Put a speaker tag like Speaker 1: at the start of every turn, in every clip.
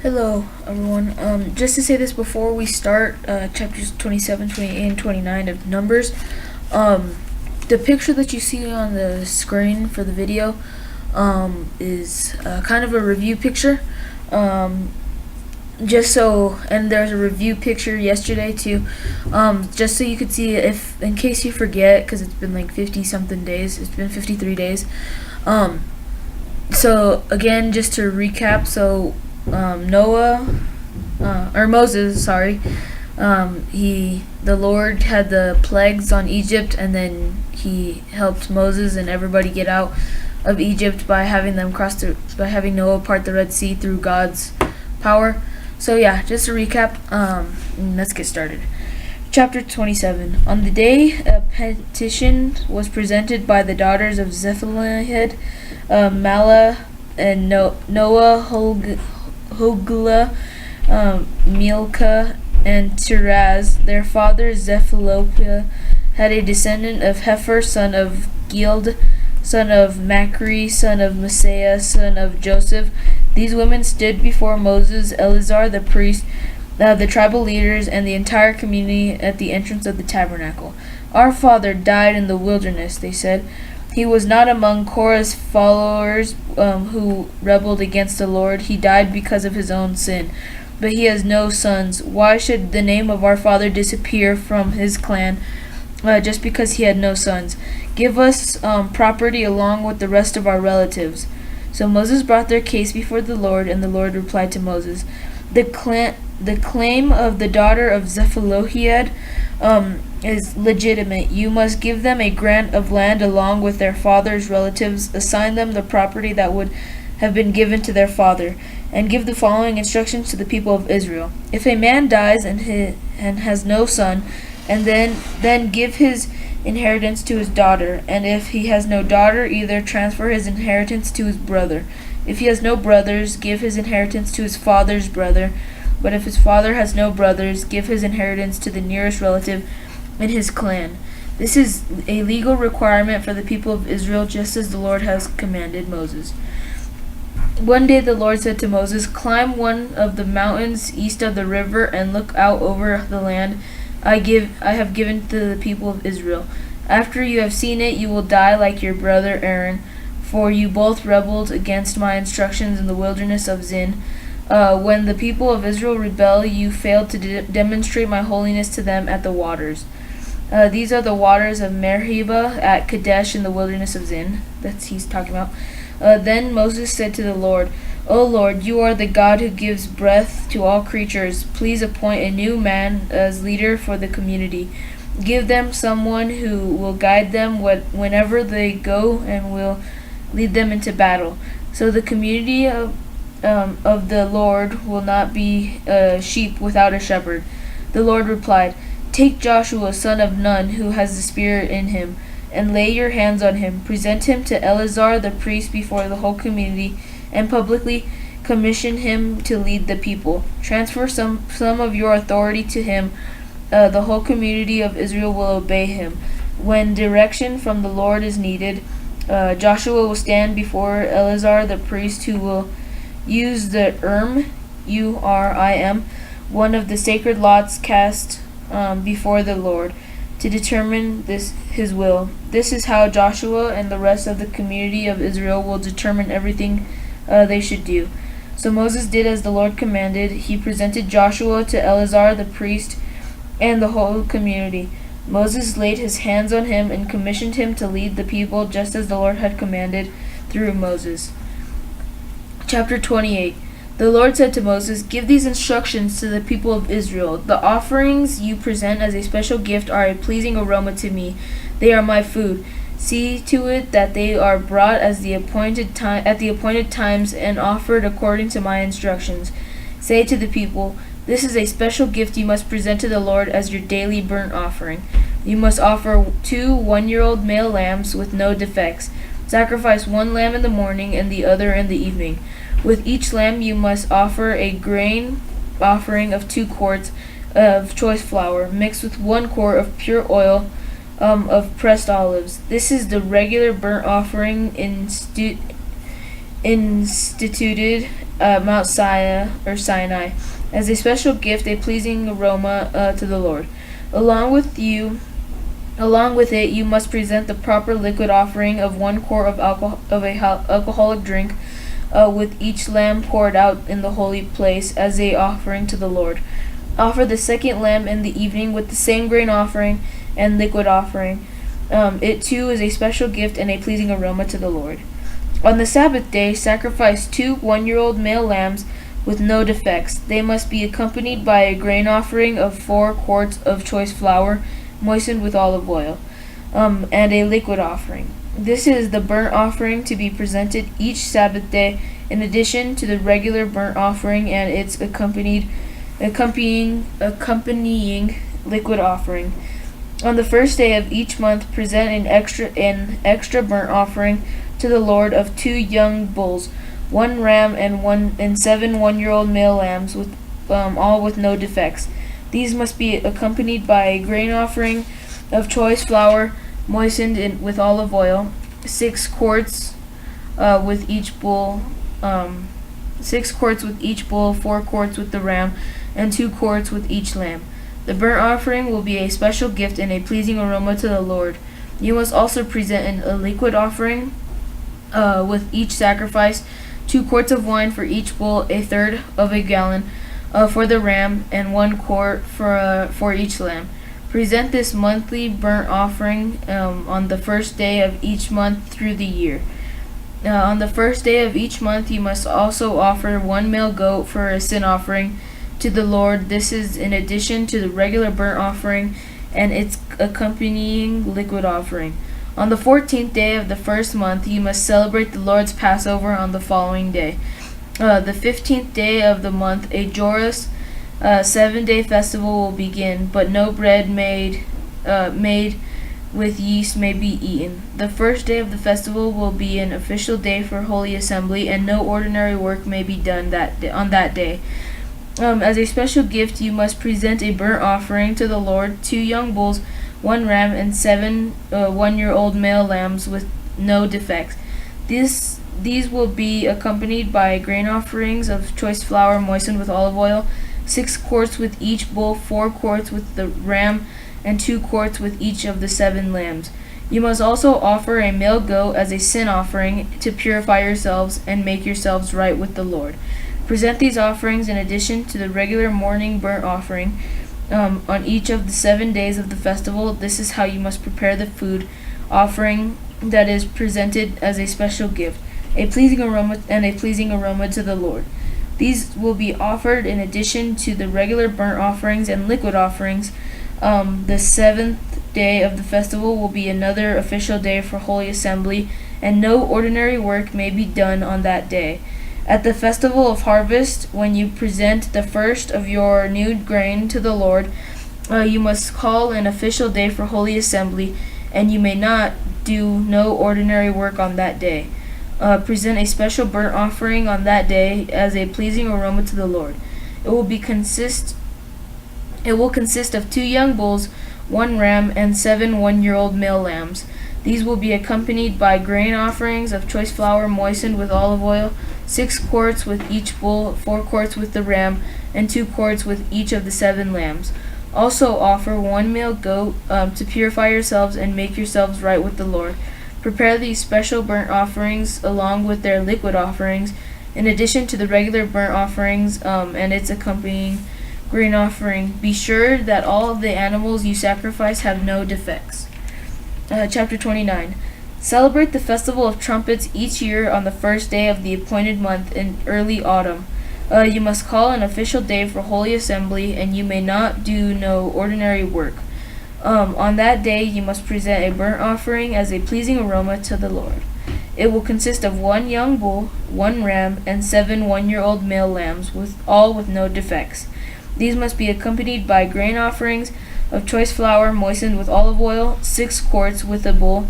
Speaker 1: Hello, everyone. Just to say this before we start, chapters 27, 28, and 29 of Numbers, um, the picture that you see on the screen for the video is kind of a review picture. Um, and there's a review picture yesterday too, just so you could see if, in case you forget, because it's been like 50 something days, it's been 53 days. Um, so again, just to recap, Moses, sorry, the Lord had the plagues on Egypt, and then he helped Moses and everybody get out of Egypt by having Noah part the Red Sea through God's power. So yeah, just to recap, let's get started. Chapter 27. On the day a petition was presented by the daughters of Zephaniah, Mala, and Noah, Hogla, Milcah, and Tiraz. Their father Zephalophia had a descendant of Hefer, son of Gild, son of Machri, son of Messiah, son of Joseph. These women stood before Moses, Eleazar the priest, the tribal leaders, and the entire community at the entrance of the tabernacle. Our father died in the wilderness, they said. He was not among Korah's followers who rebelled against the Lord. He died because of his own sin. But he has no sons. Why should the name of our father disappear from his clan just because he had no sons? Give us property along with the rest of our relatives. So Moses brought their case before the Lord, and the Lord replied to Moses, The claim of the daughter of Zephalophehad is legitimate. You must give them a grant of land along with their father's relatives, assign them the property that would have been given to their father, and give the following instructions to the people of Israel. If a man dies and has no son, and then give his inheritance to his daughter, and if he has no daughter either, transfer his inheritance to his brother. If he has no brothers, give his inheritance to his father's brother, but if his father has no brothers, give his inheritance to the nearest relative in his clan. This is a legal requirement for the people of Israel, just as the Lord has commanded Moses. One day the Lord said to Moses, Climb one of the mountains east of the river and look out over the land I have given to the people of Israel. After you have seen it, you will die like your brother Aaron, for you both rebelled against my instructions in the wilderness of Zin. When the people of Israel rebel, you failed to demonstrate my holiness to them at the waters. These are the waters of Meribah at Kadesh in the wilderness of Zin. That's he's talking about. Then Moses said to the Lord, O Lord, you are the God who gives breath to all creatures. Please appoint a new man as leader for the community. Give them someone who will guide them whenever they go and will lead them into battle. So the community of the Lord will not be sheep without a shepherd. The Lord replied, Take Joshua, son of Nun, who has the Spirit in him, and lay your hands on him. Present him to Eleazar the priest before the whole community, and publicly commission him to lead the people. Transfer some of your authority to him. The whole community of Israel will obey him. When direction from the Lord is needed, Joshua will stand before Eleazar the priest, who will use the Urim, one of the sacred lots cast before the Lord, to determine his will. This is how Joshua and the rest of the community of Israel will determine everything they should do. So Moses did as the Lord commanded. He presented Joshua to Eleazar the priest and the whole community. Moses laid his hands on him and commissioned him to lead the people just as the Lord had commanded through Moses. Chapter 28. The Lord said to Moses, Give these instructions to the people of Israel. The offerings you present as a special gift are a pleasing aroma to me. They are my food. See to it that they are brought at the appointed times and offered according to my instructions. Say to the people, This is a special gift you must present to the Lord as your daily burnt offering. You must offer 2 one-year-old male lambs with no defects. Sacrifice 1 lamb in the morning and the other in the evening. With each lamb you must offer a grain offering of 2 quarts of choice flour, mixed with 1 quart of pure oil of pressed olives. This is the regular burnt offering instituted Mount Sinai, as a special gift, a pleasing aroma to the Lord. Along with it, you must present the proper liquid offering of 1 quart of alcoholic drink, with each lamb poured out in the holy place as a offering to the Lord. Offer the second lamb in the evening with the same grain offering and liquid offering. It too is a special gift and a pleasing aroma to the Lord. On the Sabbath day, sacrifice 2 one-year-old male lambs with no defects. They must be accompanied by a grain offering of 4 quarts of choice flour, moistened with olive oil, and a liquid offering. This is the burnt offering to be presented each Sabbath day, in addition to the regular burnt offering and its accompanying liquid offering. On the first day of each month, present an extra burnt offering to the Lord of 2 young bulls, 1 ram, and 7 one-year-old male lambs, with all with no defects. These must be accompanied by a grain offering of choice flour, moistened with olive oil, 6 quarts with each bull, 6 quarts with each bull, 4 quarts with the ram, and 2 quarts with each lamb. The burnt offering will be a special gift and a pleasing aroma to the Lord. You must also present a liquid offering with each sacrifice, 2 quarts of wine for each bull, a third of a gallon for the ram, and 1 quart for each lamb. Present this monthly burnt offering on the first day of each month through the year. On the first day of each month, you must also offer 1 male goat for a sin offering to the Lord. This is in addition to the regular burnt offering and its accompanying liquid offering. On the 14th day of the first month, you must celebrate the Lord's Passover on the following day. The 15th day of the month, a joyous 7-day festival will begin, but no bread made with yeast may be eaten. The first day of the festival will be an official day for Holy Assembly, and no ordinary work may be done on that day. As a special gift, you must present a burnt offering to the Lord, 2 young bulls, 1 ram, and 7 one-year-old male lambs with no defects. These will be accompanied by grain offerings of choice flour moistened with olive oil, 6 quarts with each bull, 4 quarts with the ram, and 2 quarts with each of the 7 lambs. You must also offer a male goat as a sin offering to purify yourselves and make yourselves right with the Lord. Present these offerings in addition to the regular morning burnt offering on each of the 7 days of the festival. This is how you must prepare the food offering that is presented as a special gift, a pleasing aroma to the Lord. These will be offered in addition to the regular burnt offerings and liquid offerings. The 7th day of the festival will be another official day for Holy Assembly, and no ordinary work may be done on that day. At the festival of harvest, when you present the first of your new grain to the Lord, you must call an official day for Holy Assembly, and you may not do no ordinary work on that day. Present a special burnt offering on that day as a pleasing aroma to the Lord. It will consist of 2 young bulls, 1 ram, and 7 one-year-old male lambs. These will be accompanied by grain offerings of choice flour moistened with olive oil, 6 quarts with each bull, 4 quarts with the ram, and 2 quarts with each of the 7 lambs. Also offer 1 male goat to purify yourselves and make yourselves right with the Lord. Prepare these special burnt offerings along with their liquid offerings, in addition to the regular burnt offerings and its accompanying grain offering. Be sure that all of the animals you sacrifice have no defects. Chapter 29. Celebrate the Festival of Trumpets each year on the first day of the appointed month in early autumn. You must call an official day for Holy Assembly, and you may not do no ordinary work. On that day you must present a burnt offering as a pleasing aroma to the Lord. It will consist of 1 young bull, 1 ram, and 7 one-year-old male lambs, with no defects. These must be accompanied by grain offerings of choice flour moistened with olive oil, 6 quarts with the bull,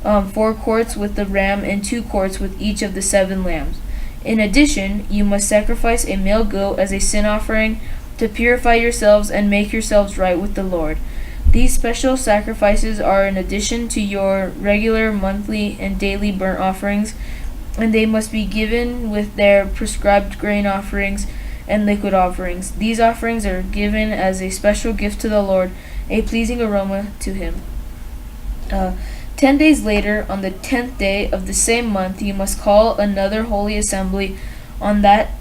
Speaker 1: 4 quarts with the ram, and 2 quarts with each of the 7 lambs. In addition, you must sacrifice a male goat as a sin offering to purify yourselves and make yourselves right with the Lord. These special sacrifices are in addition to your regular monthly and daily burnt offerings and they must be given with their prescribed grain offerings and liquid offerings. These offerings are given as a special gift to the Lord, a pleasing aroma to Him. 10 days later, on the 10th day of the same month, you must call another holy assembly. On that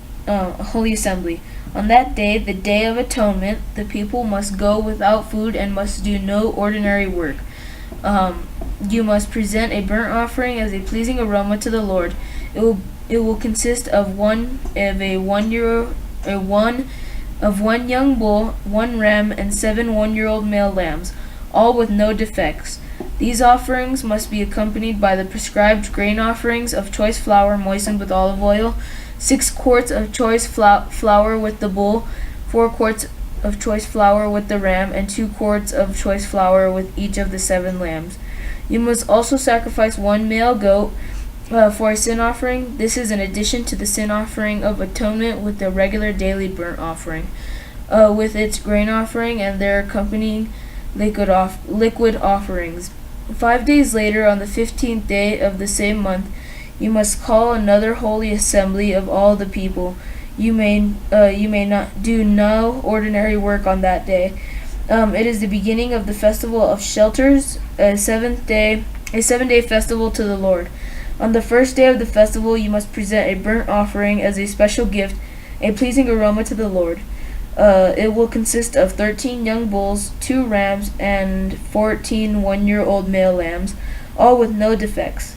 Speaker 1: On that day, the Day of Atonement, the people must go without food and must do no ordinary work. You must present a burnt offering as a pleasing aroma to the Lord. It will consist of one young bull, 1 ram, and 7 1-year-old male lambs, all with no defects. These offerings must be accompanied by the prescribed grain offerings of choice flour moistened with olive oil, 6 quarts of choice flour with the bull, 4 quarts of choice flour with the ram, and 2 quarts of choice flour with each of the 7 lambs. You must also sacrifice 1 male goat for a sin offering. This is in addition to the sin offering of atonement with the regular daily burnt offering, with its grain offering and their accompanying liquid offerings. 5 days later, on the 15th day of the same month, you must call another holy assembly of all the people. You may not do no ordinary work on that day. It is the beginning of the festival of shelters, a 7-day festival to the Lord. On the first day of the festival, you must present a burnt offering as a special gift, a pleasing aroma to the Lord. It will consist of 13 young bulls, 2 rams, and 14 1-year-old male lambs, all with no defects.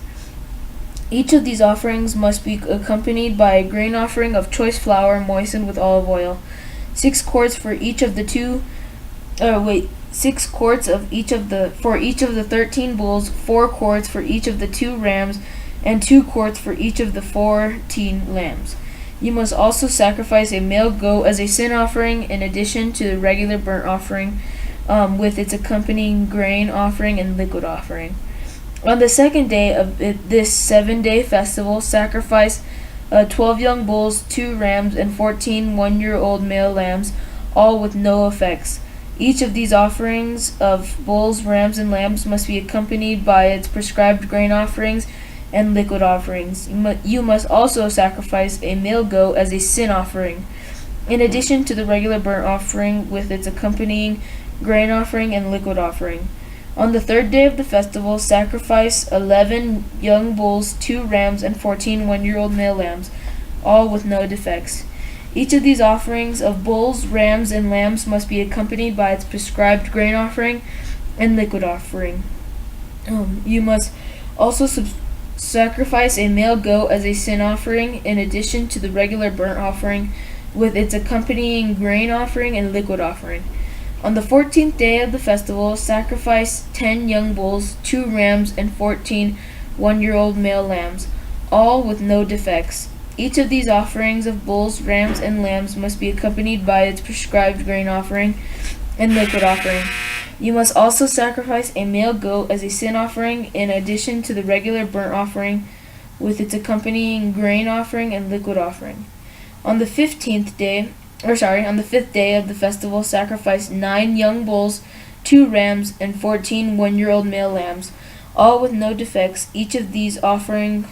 Speaker 1: Each of these offerings must be accompanied by a grain offering of choice flour moistened with olive oil. 6 quarts for each of the 13 bulls, 4 quarts for each of the 2 rams, and 2 quarts for each of the 14 lambs. You must also sacrifice a male goat as a sin offering in addition to the regular burnt offering, with its accompanying grain offering and liquid offering. On the second day of this 7-day festival, sacrifice 12 young bulls, 2 rams, and 14 1-year-old male lambs, all with no effects. Each of these offerings of bulls, rams, and lambs must be accompanied by its prescribed grain offerings and liquid offerings. You must also sacrifice a male goat as a sin offering, in addition to the regular burnt offering with its accompanying grain offering and liquid offering. On the 3rd day of the festival, sacrifice 11 young bulls, 2 rams, and 14 1-year-old male lambs, all with no defects. Each of these offerings of bulls, rams, and lambs must be accompanied by its prescribed grain offering and liquid offering. You must also sacrifice a male goat as a sin offering in addition to the regular burnt offering with its accompanying grain offering and liquid offering. On the 14th day of the festival, sacrifice 10 young bulls, 2 rams, and 14 1-year-old male lambs, all with no defects. Each of these offerings of bulls, rams, and lambs must be accompanied by its prescribed grain offering and liquid offering. You must also sacrifice a male goat as a sin offering in addition to the regular burnt offering with its accompanying grain offering and liquid offering. On the 5th day of the festival, sacrifice 9 young bulls, 2 rams, and 14 1-year-old male lambs, all with no defects. Each of these offerings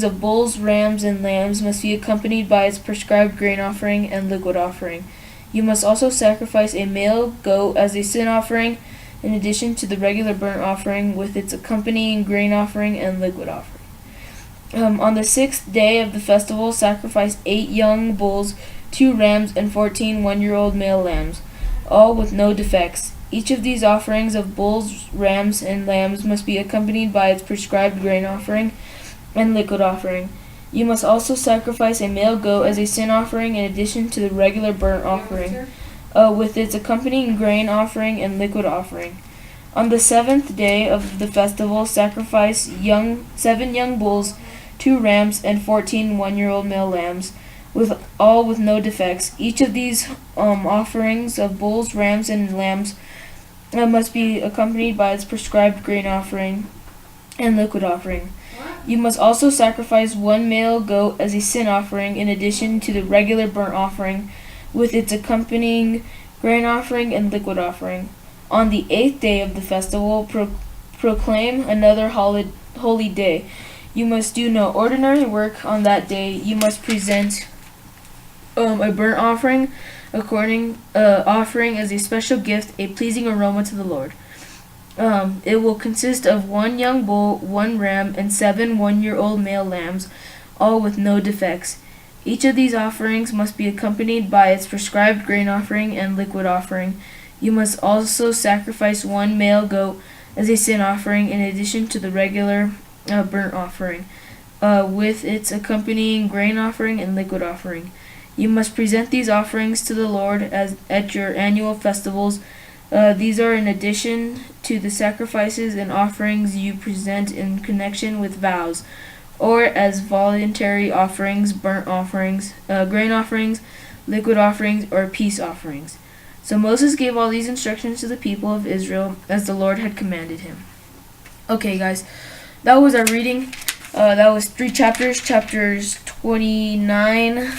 Speaker 1: of bulls, rams, and lambs must be accompanied by its prescribed grain offering and liquid offering. You must also sacrifice a male goat as a sin offering in addition to the regular burnt offering with its accompanying grain offering and liquid offering. On the 6th day of the festival, sacrifice 8 young bulls, 2 rams, and 14 1-year-old male lambs, all with no defects. Each of these offerings of bulls, rams, and lambs must be accompanied by its prescribed grain offering and liquid offering. You must also sacrifice a male goat as a sin offering in addition to the regular burnt offering, with its accompanying grain offering and liquid offering. On the 7th day of the festival, sacrifice 7 young bulls, 2 rams, and 14 1-year-old male lambs, with no defects. Each of these offerings of bulls, rams, and lambs must be accompanied by its prescribed grain offering and liquid offering. You must also sacrifice 1 male goat as a sin offering in addition to the regular burnt offering with its accompanying grain offering and liquid offering. On the 8th day of the festival, proclaim another holy day. You must do no ordinary work on that day. You must present a burnt offering, offering as a special gift, a pleasing aroma to the Lord. It will consist of 1 young bull, 1 ram, and 7 one-year-old male lambs, all with no defects. Each of these offerings must be accompanied by its prescribed grain offering and liquid offering. You must also sacrifice 1 male goat as a sin offering in addition to the regular burnt offering, with its accompanying grain offering and liquid offering. You must present these offerings to the Lord as at your annual festivals. These are in addition to the sacrifices and offerings you present in connection with vows, or as voluntary offerings, burnt offerings, grain offerings, liquid offerings, or peace offerings. So Moses gave all these instructions to the people of Israel as the Lord had commanded him. Okay, guys, that was our reading. That was 3 chapters, chapters 29,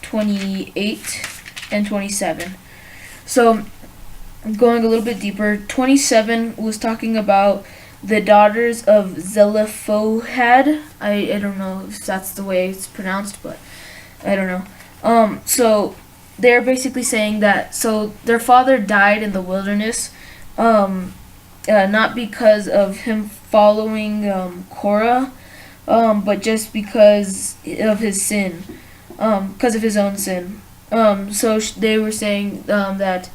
Speaker 1: 28, and 27. So, going a little bit deeper, 27 was talking about the daughters of Zelophehad. I don't know if that's the way it's pronounced, but I don't know. So they're basically saying that so their father died in the wilderness, not because of him following Korah, but just because of his sin, because of his own sin. So they were saying that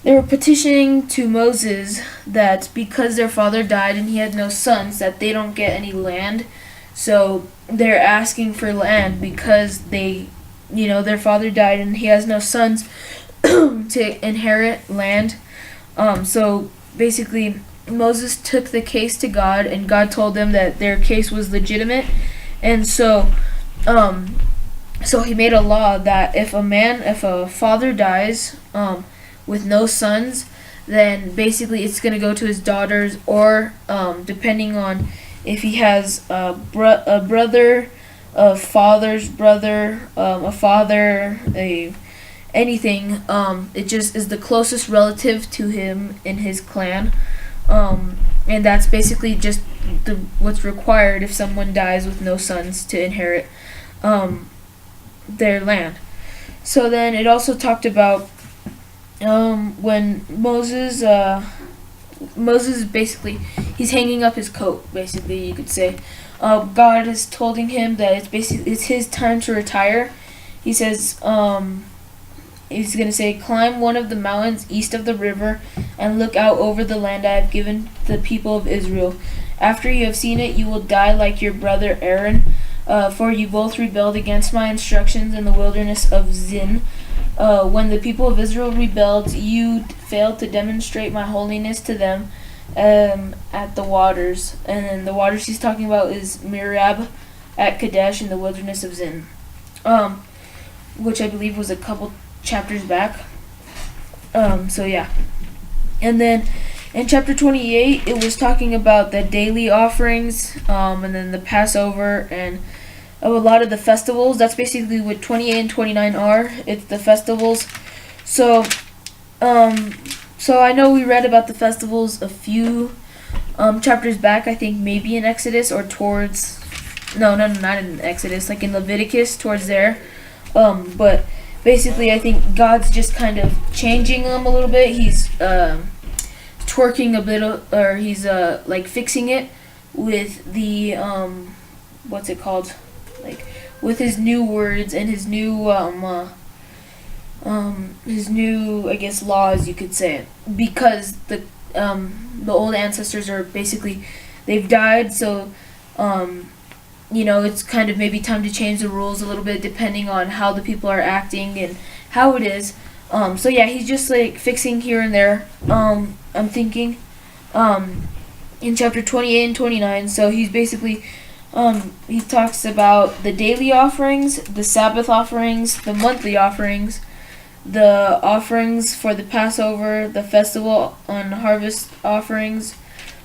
Speaker 1: they were petitioning to Moses that because their father died and he had no sons, that they don't get any land. So they're asking for land because their father died and he has no sons to inherit land. So basically, Moses took the case to God, and God told them that their case was legitimate, and so he made a law that if a father dies with no sons, then basically it's going to go to his daughters, or depending on if he has a brother, a father's brother, a father, anything, it just is the closest relative to him in his clan, and that's basically just what's required if someone dies with no sons to inherit their land. So then it also talked about when Moses basically, he's hanging up his coat, basically, you could say. God is told him that it's his time to retire. He says, he's going to say, climb one of the mountains east of the river and look out over the land I have given the people of Israel. After you have seen it, you will die like your brother Aaron, for you both rebelled against my instructions in the wilderness of Zin. When the people of Israel rebelled, you failed to demonstrate my holiness to them at the waters. And then the waters he's talking about is Meribah at Kadesh in the wilderness of Zin, which I believe was a couple chapters back. So yeah. And then in chapter 28, it was talking about the daily offerings, and then the Passover, and a lot of the festivals. That's basically what 28 and 29 are. It's the festivals. So I know we read about the festivals a few chapters back. I think maybe in Exodus or towards not in Exodus, like in Leviticus, towards there. But basically, I think God's just kind of changing them a little bit. He's twerking a bit, or he's like fixing it with the what's it called? Like with his new words and his new I guess laws, you could say, because the old ancestors are basically, they've died, so it's kind of maybe time to change the rules a little bit depending on how the people are acting and how it is. So yeah, he's just like fixing here and there. I'm thinking in chapter 28 and 29. So he's basically he talks about the daily offerings, the Sabbath offerings, the monthly offerings, the offerings for the Passover, the festival on harvest offerings,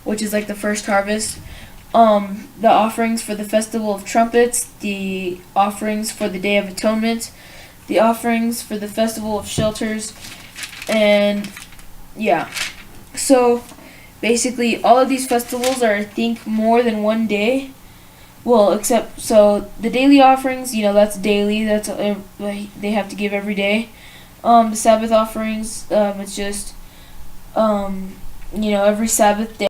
Speaker 1: which is like the first harvest, the offerings for the festival of trumpets, the offerings for the Day of Atonement, the offerings for the festival of shelters, and yeah. So basically all of these festivals are, I think, more than one day. Well, except so the daily offerings, that's daily. That's they have to give every day. The Sabbath offerings, it's just every Sabbath day.